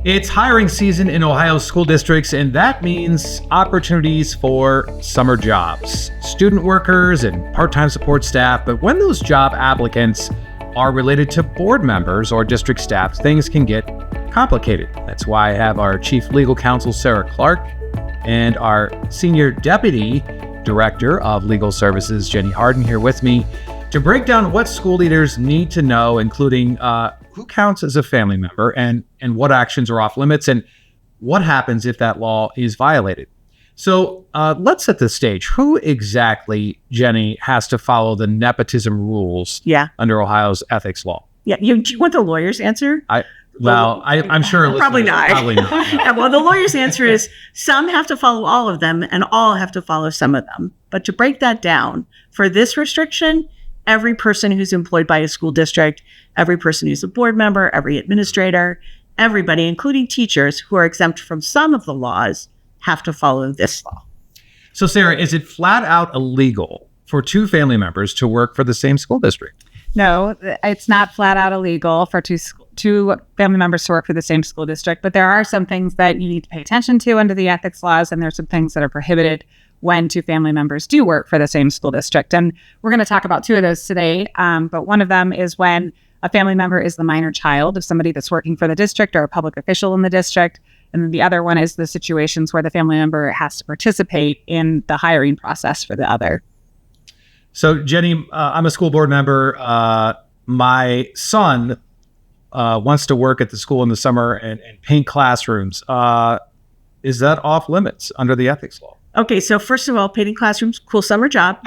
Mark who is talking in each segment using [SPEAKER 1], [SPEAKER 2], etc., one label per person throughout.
[SPEAKER 1] It's hiring season in Ohio school districts, and that means opportunities for summer jobs, student workers, and part-time support staff. But when those job applicants are related to board members or district staff, things can get complicated. That's why I have our Chief Legal Counsel, Sara Clark, and our Senior Deputy Director of Legal Services, Jenny Hardin, here with me to break down what school leaders need to know, including who counts as a family member and what actions are off limits and what happens if that law is violated. So let's set the stage. Who exactly, Jenny, has to follow the nepotism rules under Ohio's ethics law?
[SPEAKER 2] Yeah, you want the lawyer's answer?
[SPEAKER 1] I'm sure
[SPEAKER 2] probably not.
[SPEAKER 1] Probably not.
[SPEAKER 2] Yeah, well, the lawyer's answer is some have to follow all of them and all have to follow some of them. But to break that down, for this restriction, every person who's employed by a school district, every person who's a board member, every administrator, everybody, including teachers who are exempt from some of the laws, have to follow this law.
[SPEAKER 1] So, Sara, is it flat out illegal for two family members to work for the same school district?
[SPEAKER 3] No, it's not flat out illegal for two family members to work for the same school district, but there are some things that you need to pay attention to under the ethics laws, and there's some things that are prohibited when two family members do work for the same school district. And we're going to talk about two of those today, but one of them is when a family member is the minor child of somebody that's working for the district or a public official in the district. And then the other one is the situations where the family member has to participate in the hiring process for the other.
[SPEAKER 1] So, Jenny, I'm a school board member. My son wants to work at the school in the summer and paint classrooms. Is that off limits under the ethics law?
[SPEAKER 2] Okay, so first of all, painting classrooms, cool summer job.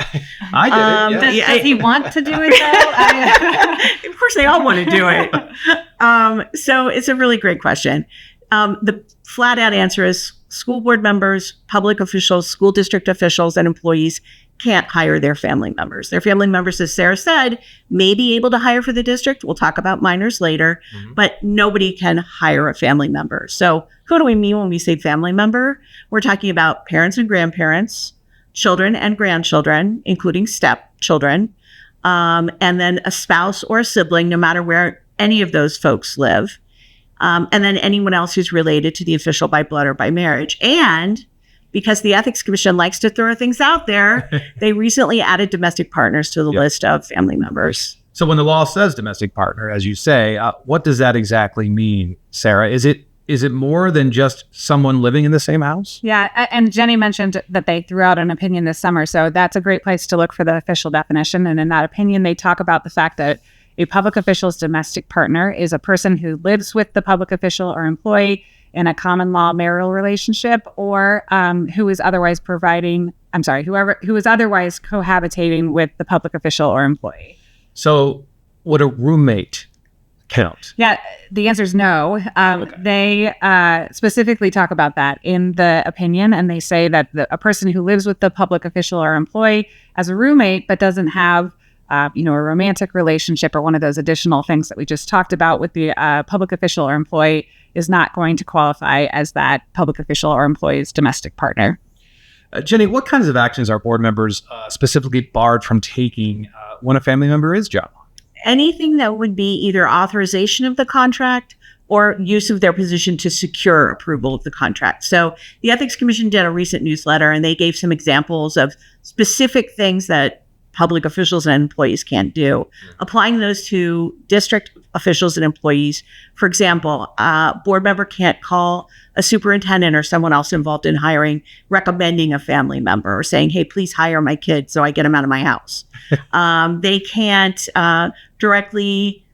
[SPEAKER 1] I did it.
[SPEAKER 3] Does he want to do it though?
[SPEAKER 2] Of course, they all want to do it. So it's a really great question. The flat out answer is school board members, public officials, school district officials, and employees can't hire their family members. Their family members, as Sara said, may be able to hire for the district. We'll talk about minors later, but nobody can hire a family member. So who do we mean when we say family member? We're talking about parents and grandparents, children and grandchildren, including stepchildren, and then a spouse or a sibling, no matter where any of those folks live, and then anyone else who's related to the official by blood or by marriage. And because the Ethics Commission likes to throw things out there, they recently added domestic partners to the list of family members.
[SPEAKER 1] So when the law says domestic partner, as you say, what does that exactly mean, Sara? Is it more than just someone living in the same house?
[SPEAKER 3] Yeah, and Jenny mentioned that they threw out an opinion this summer, so that's a great place to look for the official definition. And in that opinion, they talk about the fact that a public official's domestic partner is a person who lives with the public official or employee in a common law marital relationship, or who is otherwise who is otherwise cohabitating with the public official or employee.
[SPEAKER 1] So would a roommate count?
[SPEAKER 3] Yeah, the answer is no. They specifically talk about that in the opinion, and they say that a person who lives with the public official or employee as a roommate but doesn't have a romantic relationship or one of those additional things that we just talked about with the public official or employee is not going to qualify as that public official or employee's domestic partner.
[SPEAKER 1] Jenny, what kinds of actions are board members specifically barred from taking when a family member is job hopping?
[SPEAKER 2] Anything that would be either authorization of the contract or use of their position to secure approval of the contract. So the Ethics Commission did a recent newsletter, and they gave some examples of specific things that public officials and employees can't do. Applying those to district officials and employees. For example, a board member can't call a superintendent or someone else involved in hiring, recommending a family member or saying, hey, please hire my kid so I get him out of my house. They can't directly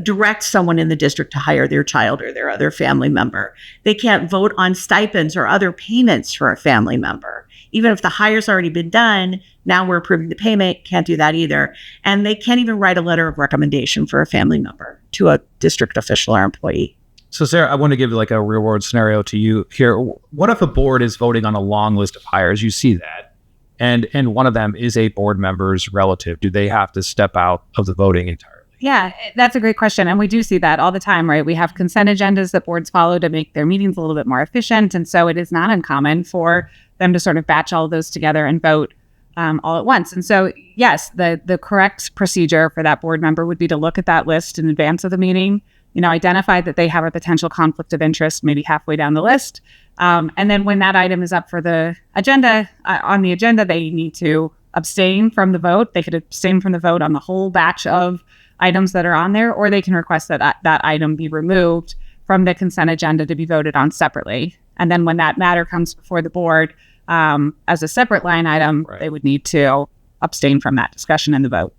[SPEAKER 2] direct someone in the district to hire their child or their other family member. They can't vote on stipends or other payments for a family member. Even if the hire's already been done, now we're approving the payment, can't do that either. And they can't even write a letter of recommendation for a family member to a district official or employee.
[SPEAKER 1] So, Sara, I want to give like a real world scenario to you here. What if a board is voting on a long list of hires? You see that. And one of them is a board member's relative. Do they have to step out of the voting entirely?
[SPEAKER 3] Yeah, that's a great question. And we do see that all the time, right? We have consent agendas that boards follow to make their meetings a little bit more efficient. And so it is not uncommon for them to sort of batch all of those together and vote all at once. And so, yes, the correct procedure for that board member would be to look at that list in advance of the meeting, identify that they have a potential conflict of interest, maybe halfway down the list. And then when that item is up for the agenda, on the agenda, they need to abstain from the vote. They could abstain from the vote on the whole batch of items that are on there, or they can request that that item be removed from the consent agenda to be voted on separately. And then when that matter comes before the board as a separate line item, they would need to abstain from that discussion and the vote.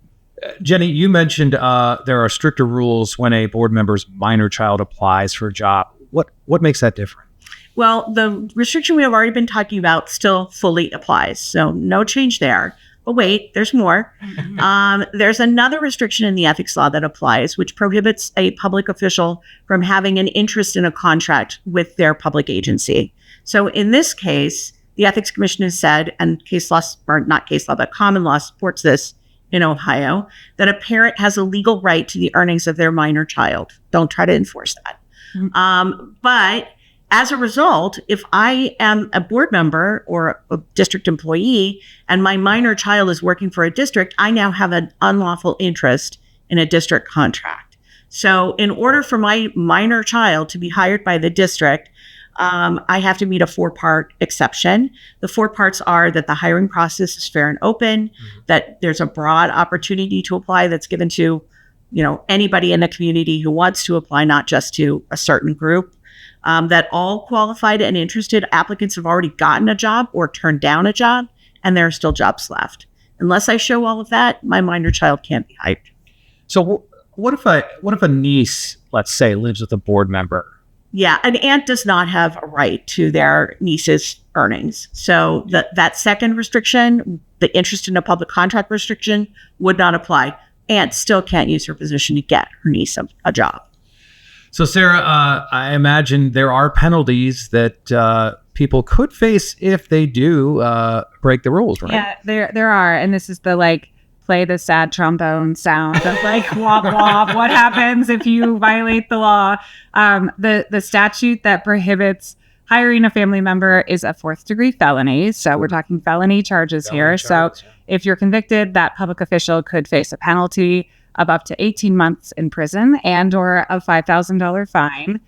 [SPEAKER 1] Jenny, you mentioned there are stricter rules when a board member's minor child applies for a job. What makes that different?
[SPEAKER 2] Well, the restriction we have already been talking about still fully applies, so no change there. But wait, there's more. There's another restriction in the ethics law that applies, which prohibits a public official from having an interest in a contract with their public agency. So in this case, the Ethics Commission has said, and case law, or not case law, but common law supports this in Ohio, that a parent has a legal right to the earnings of their minor child. Don't try to enforce that. But as a result, if I am a board member or a district employee and my minor child is working for a district, I now have an unlawful interest in a district contract. So in order for my minor child to be hired by the district, I have to meet a 4-part exception. The 4 parts are that the hiring process is fair and open, that there's a broad opportunity to apply that's given to, anybody in the community who wants to apply, not just to a certain group. That all qualified and interested applicants have already gotten a job or turned down a job, and there are still jobs left. Unless I show all of that, my minor child can't be hired.
[SPEAKER 1] So what if a niece, let's say, lives with a board member?
[SPEAKER 2] Yeah, an aunt does not have a right to their niece's earnings. So that second restriction, the interest in a public contract restriction, would not apply. Aunt still can't use her position to get her niece a job.
[SPEAKER 1] So, Sara, I imagine there are penalties that people could face if they do break the rules, right?
[SPEAKER 3] Yeah, there are. And this is the play the sad trombone sound of womp womp. What happens if you violate the law? The statute that prohibits hiring a family member is a 4th-degree felony. So we're talking felony charges here. So if you're convicted, that public official could face a penalty of up to 18 months in prison and or a $5,000 fine.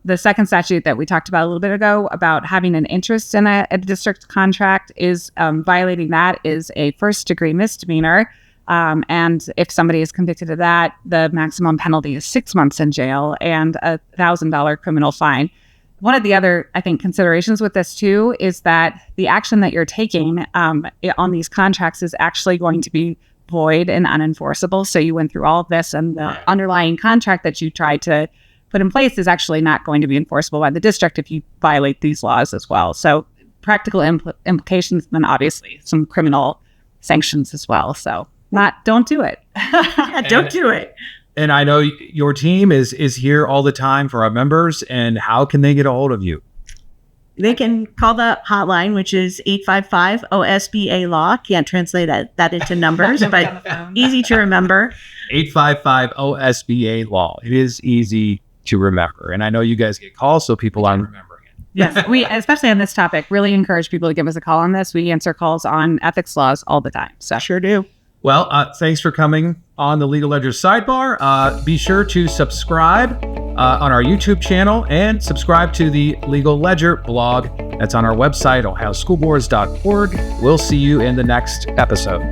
[SPEAKER 3] The second statute that we talked about a little bit ago about having an interest in a district contract is violating that is a 1st-degree misdemeanor. And if somebody is convicted of that, the maximum penalty is 6 months in jail and a $1,000 criminal fine. One of the other, I think, considerations with this too is that the action that you're taking on these contracts is actually going to be void and unenforceable. So you went through all of this, and the underlying contract that you tried to put in place is actually not going to be enforceable by the district if you violate these laws as well. So practical implications, and then obviously some criminal sanctions as well. So don't do it.
[SPEAKER 2] Don't do it.
[SPEAKER 1] And I know your team is here all the time for our members. And how can they get a hold of you?
[SPEAKER 2] They can call the hotline, which is 855 OSBA law. Can't translate that into numbers, but easy to remember.
[SPEAKER 1] 855 OSBA law. It is easy to remember. And I know you guys get calls, so people aren't remembering it.
[SPEAKER 3] Yes, we, especially on this topic, really encourage people to give us a call on this. We answer calls on ethics laws all the time. So
[SPEAKER 2] sure do.
[SPEAKER 1] Well, thanks for coming on the Legal Ledger Sidebar. Be sure to subscribe on our YouTube channel and subscribe to the Legal Ledger blog. That's on our website, ohioschoolboards.org. We'll see you in the next episode.